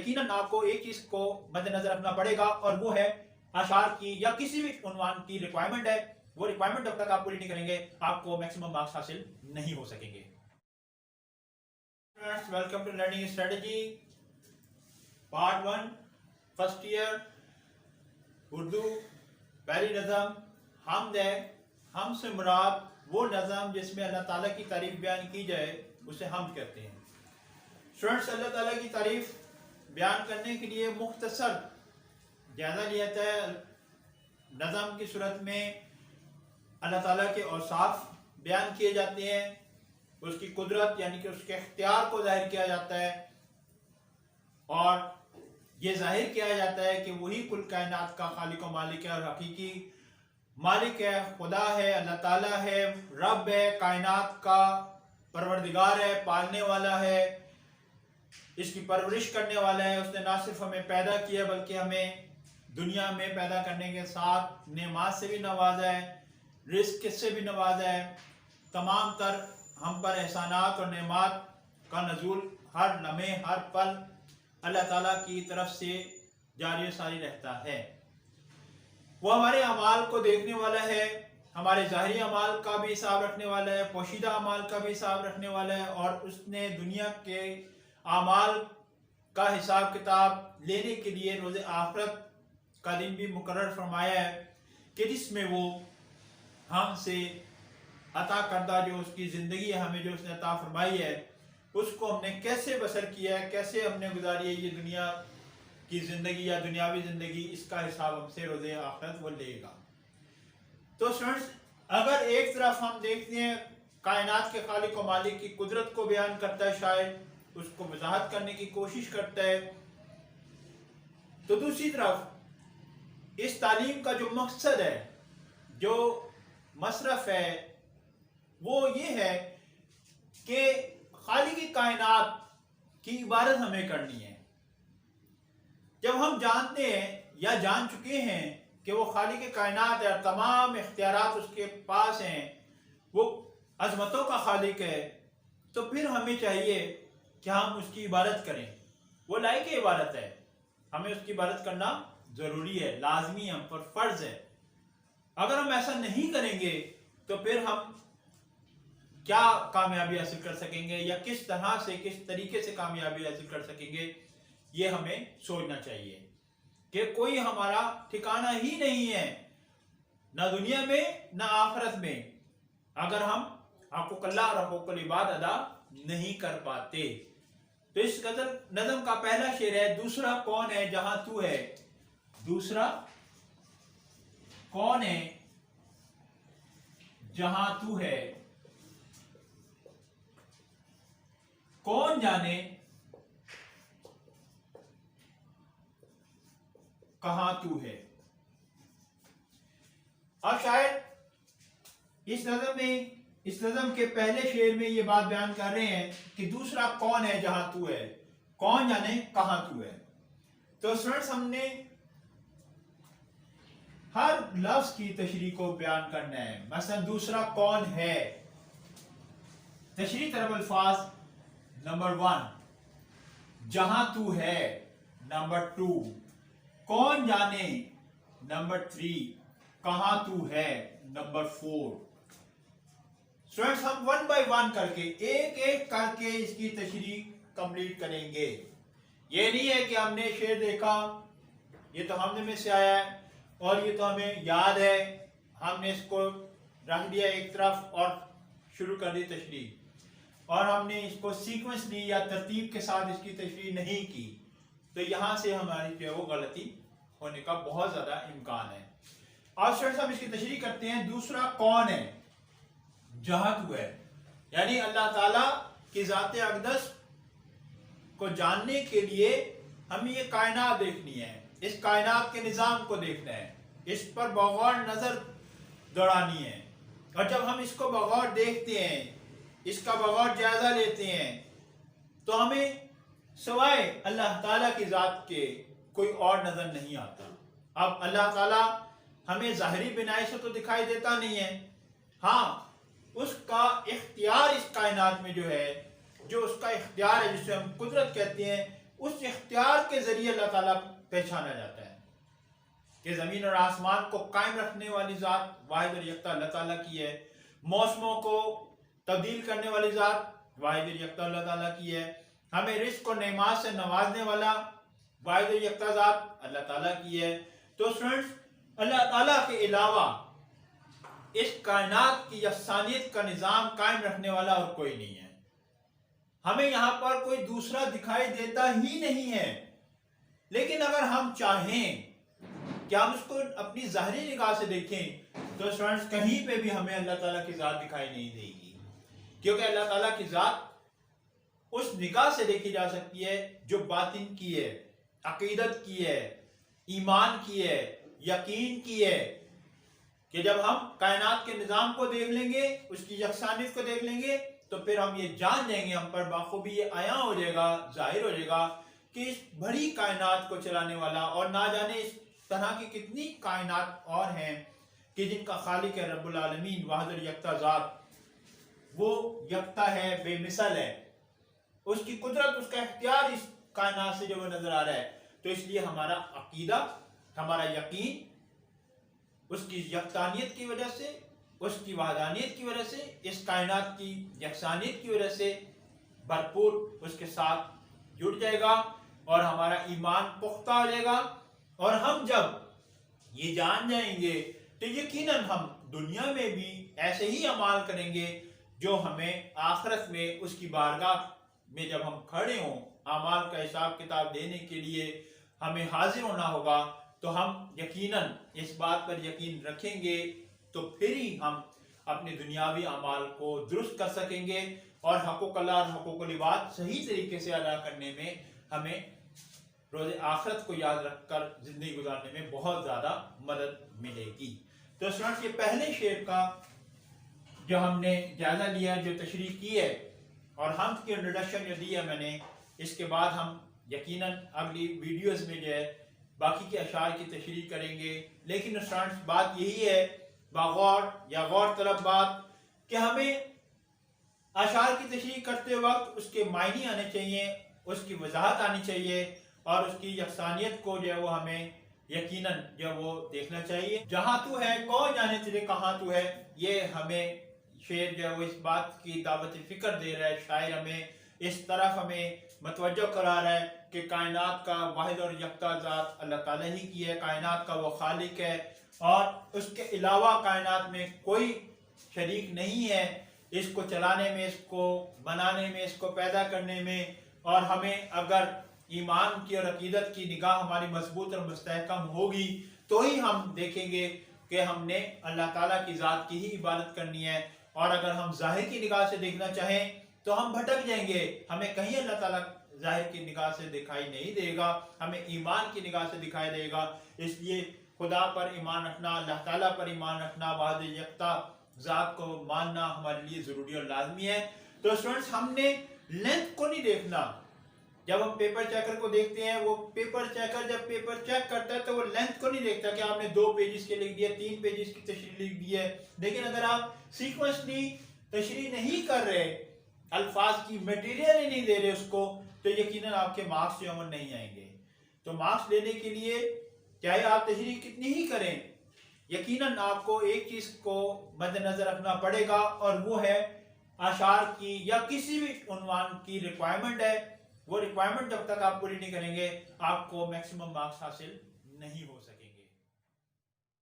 यकीनन आपको एक चीज को मद्देनजर रखना पड़ेगा, और वो है अशार की या किसी भी उन्वान की रिक्वायरमेंट है, वो रिक्वायरमेंट जब तक आप पूरी नहीं करेंगे आपको मैक्सिमम मार्क्स हासिल नहीं हो सकेंगे। Welcome to learning strategy part 1 first year Urdu. पहली नज़म हमद है। हम से मुराद वो नज़म जिसमें अल्लाह ताला की तारीफ बयान की जाए उसे हमद कहते हैं। स्टूडेंट्स, अल्लाह ताला की तारीफ बयान करने के लिए मुख्तसर जायज़ा लिया जाता है। नज़म की सूरत में अल्लाह ताला के औसाफ बयान किए जाते हैं, उसकी कुदरत यानी कि उसके इख्तियार को जाहिर किया जाता है, और ये जाहिर किया जाता है कि वही कुल कायनात का खालिक व मालिक है और हकीकी मालिक है, खुदा है, अल्लाह ताला है, रब है, कायनात का परवरदिगार है, पालने वाला है, इसकी परवरिश करने वाला है। उसने ना सिर्फ हमें पैदा किया बल्कि हमें दुनिया में पैदा करने के साथ नेमात से भी नवाजा है, रिस्क से भी नवाजा है। तमाम तर हम पर एहसानात और नेमात का नज़ूल हर लम्हे हर पल अल्लाह ताला की तरफ से जारी सारी रहता है। वो हमारे अमाल को देखने वाला है, हमारे ज़ाहिरी अमाल का भी हिसाब रखने वाला है, पोशीदा अमाल का भी हिसाब रखने वाला है, और उसने दुनिया के अमाल का हिसाब किताब लेने के लिए रोज़े आखिरत का दिन भी मुकर्रर फरमाया है कि जिसमें वो हमसे अता करदा जो उसकी ज़िंदगी है, हमें जो उसने अता फरमाई है, उसको हमने कैसे बसर किया है, कैसे हमने गुजारी है ये दुनिया की ज़िंदगी या दुनियावी ज़िंदगी, इसका हिसाब हमसे रोज़े आखिरत वो लेगा। तो स्टूडेंट्स, अगर एक तरफ हम देखते हैं कायनात के खालिक व मालिक की कुदरत को बयान करता है, शायद उसको वजाहत करने की कोशिश करता है, तो दूसरी तरफ इस तालीम का जो मकसद है, जो मसरफ है, वो ये है कि खालिक कायनात की इबादत हमें करनी है। जब हम जानते हैं या जान चुके हैं कि वो खालिक कायनात है, तमाम इख्तियारात उसके पास हैं, वो अजमतों का खालिक है, तो फिर हमें चाहिए कि हम उसकी इबादत करें। वो लायक इबादत है, हमें उसकी इबादत करना ज़रूरी है, लाजमी हम पर फ़र्ज़ है। अगर हम ऐसा नहीं करेंगे तो फिर हम क्या कामयाबी हासिल कर सकेंगे, या किस तरह से किस तरीके से कामयाबी हासिल कर सकेंगे, ये हमें सोचना चाहिए कि कोई हमारा ठिकाना ही नहीं है, ना दुनिया में ना आखिरत में, अगर हम हक़ुक़ल्लाह और हक़ुक़ुल इबाद अदा नहीं कर पाते। तो इस गज़ल नज़म का पहला शेर है, दूसरा कौन है जहां तू है, दूसरा कौन है जहां तू है, कौन जाने कहां तू है। अब शायद इस नज़म के पहले शेर में ये बात बयान कर रहे हैं कि दूसरा कौन है जहां तू है, कौन जाने कहां तू है। तो स्टूडेंट्स, हमने हर लफ्ज की तशरीह को बयान करना है। मसलन दूसरा कौन है, तशरीह तरफ अल्फाज नंबर 1, जहां तू है नंबर 2, कौन जाने नंबर 3, कहां तू है नंबर 4। स्टूडेंट्स, हम 1 बाय 1 करके एक एक करके इसकी तशरीह कंप्लीट करेंगे। ये नहीं है कि हमने शेर देखा, ये तो हमने में से आया है और ये तो हमें याद है, हमने इसको रख दिया एक तरफ और शुरू कर दी तशरीह, और हमने इसको सीक्वेंस दी या तरतीब के साथ इसकी तशरीह नहीं की, तो यहाँ से हमारी जो है वो गलती होने का बहुत ज़्यादा इम्कान है। आज स्टूडेंट्स, हम इसकी तशरीह करते हैं। दूसरा कौन है जहां तू है, यानी अल्लाह ताला की ज़ात अक़दस को जानने के लिए हमें ये कायनात देखनी है, इस कायनात के निज़ाम को देखना है, इस पर बगौर नज़र दौड़ानी है। और जब हम इसको बगौर देखते हैं, इसका बगौर जायज़ा लेते हैं, तो हमें सिवाय अल्लाह ताला की ज़ात के कोई और नज़र नहीं आता। अब अल्लाह ताला हमें ज़ाहिरी बिनाई से तो दिखाई देता नहीं है, हाँ उसका इख्तियार इस कायनात में जो है, जो उसका इख्तियार है, जिसे हम कुदरत कहते हैं, اس اختیار کے ذریعے اللہ تعالیٰ پہچانا جاتا ہے کہ زمین اور آسمان کو قائم رکھنے والی ذات واحد اور یکتا اللہ تعالیٰ کی ہے، موسموں کو تبدیل کرنے والی ذات واحد اور یکتا اللہ تعالیٰ کی ہے، ہمیں رزق و نعمات سے نوازنے والا واحد اور یکتا ذات اللہ تعالیٰ کی ہے۔ تو فرینڈز، اللہ تعالیٰ کے علاوہ اس کائنات کی یکسانیت کا نظام قائم رکھنے والا اور کوئی نہیں ہے۔ ہمیں یہاں پر کوئی دوسرا دکھائی دیتا ہی نہیں ہے، لیکن اگر ہم چاہیں کہ ہم اس کو اپنی ظاہری نگاہ سے دیکھیں تو فرینڈز کہیں پہ بھی ہمیں اللہ تعالیٰ کی ذات دکھائی نہیں دے گی، کیونکہ اللہ تعالیٰ کی ذات اس نگاہ سے دیکھی جا سکتی ہے جو باطن کی ہے، عقیدت کی ہے، ایمان کی ہے، یقین کی ہے، کہ جب ہم کائنات کے نظام کو دیکھ لیں گے، اس کی یکسانیت کو دیکھ لیں گے، تو پھر ہم یہ جان جائیں گے، ہم پر بخوبی یہ عیاں ہو جائے گا، ظاہر ہو جائے گا کہ اس بڑی کائنات کو چلانے والا، اور نہ جانے اس طرح کی کتنی کائنات اور ہیں کہ جن کا خالق ہے رب العالمین واحد اور یکتا ذات، وہ یکتا ہے، بے مثل ہے، اس کی قدرت، اس کا اختیار اس کائنات سے جو وہ نظر آ رہا ہے۔ تو اس لیے ہمارا عقیدہ، ہمارا یقین اس کی یکتانیت کی وجہ سے، اس کی وحدانیت کی وجہ سے، اس کائنات کی یکسانیت کی وجہ سے بھرپور اس کے ساتھ جڑ جائے گا، اور ہمارا ایمان پختہ ہو جائے گا، اور ہم جب یہ جان جائیں گے تو یقیناً ہم دنیا میں بھی ایسے ہی اعمال کریں گے جو ہمیں آخرت میں اس کی بارگاہ میں جب ہم کھڑے ہوں، اعمال کا حساب کتاب دینے کے لیے ہمیں حاضر ہونا ہوگا، تو ہم یقیناً اس بات پر یقین رکھیں گے، تو پھر ہی ہم اپنے دنیاوی اعمال کو درست کر سکیں گے، اور حقوق اللہ اور حقوق العباد صحیح طریقے سے ادا کرنے میں ہمیں روز آخرت کو یاد رکھ کر زندگی گزارنے میں بہت زیادہ مدد ملے گی۔ تو اسٹوڈنٹس، یہ پہلے شعر کا جو ہم نے جائزہ لیا، جو تشریح کی ہے، اور ہم کی انٹروڈکشن جو دی ہے میں نے، اس کے بعد ہم یقیناً اگلی ویڈیوز میں جو ہے باقی کے اشعار کی تشریح کریں گے۔ لیکن اسٹوڈنٹس، بات یہی ہے باغور یا غور طلب بات، کہ ہمیں اشعار کی تشریح کرتے وقت اس کے معنی آنے چاہیے، اس کی وضاحت آنی چاہیے، اور اس کی یکسانیت کو جو ہے وہ ہمیں یقیناً جو وہ دیکھنا چاہیے۔ جہاں تو ہے کون جانے تجھے کہاں تو ہے، یہ ہمیں شعر جو ہے وہ اس بات کی دعوت فکر دے رہا ہے، شاعر ہمیں اس طرف ہمیں متوجہ کرا رہا ہے کہ کائنات کا واحد اور یکتا ذات اللہ تعالیٰ ہی کی ہے، کائنات کا وہ خالق ہے، اور اس کے علاوہ کائنات میں کوئی شریک نہیں ہے اس کو چلانے میں، اس کو بنانے میں، اس کو پیدا کرنے میں۔ اور ہمیں اگر ایمان کی اور عقیدت کی نگاہ ہماری مضبوط اور مستحکم ہوگی تو ہی ہم دیکھیں گے کہ ہم نے اللہ تعالیٰ کی ذات کی ہی عبادت کرنی ہے، اور اگر ہم ظاہر کی نگاہ سے دیکھنا چاہیں تو ہم بھٹک جائیں گے، ہمیں کہیں اللہ تعالیٰ ظاہر کی نگاہ سے دکھائی نہیں دے گا، ہمیں ایمان کی نگاہ سے دکھائی دے گا۔ اس لیے خدا پر ایمان رکھنا، اللہ تعالیٰ پر ایمان رکھنا، واحد یکتا ذات کو ماننا ہمارے لیے ضروری اور لازمی ہے۔ تو اسٹوڈنٹس، ہم نے لینتھ کو نہیں دیکھنا۔ جب ہم پیپر چیکر کو دیکھتے ہیں، وہ پیپر چیکر جب پیپر چیک کرتا ہے تو وہ لینتھ کو نہیں دیکھتا کہ آپ نے 2 پیجز کے لکھ دیا، 3 پیجز کی تشریح لکھ دی ہے۔ لیکن اگر آپ سیکوینسلی تشریح نہیں کر رہے، الفاظ کی میٹیریل ہی نہیں دے رہے اس کو، تو یقیناً آپ کے مارکس جو عمل نہیں آئیں گے۔ تو مارکس لینے کے لیے چاہے آپ تشریح کتنی ہی کریں، یقیناً آپ کو ایک چیز کو مد نظر رکھنا پڑے گا، اور وہ ہے اشعار کی یا کسی بھی عنوان کی ریکوائرمنٹ ہے۔ وہ ریکوائرمنٹ جب تک آپ پوری نہیں کریں گے، آپ کو میکسیمم مارکس حاصل نہیں ہو سکیں گے۔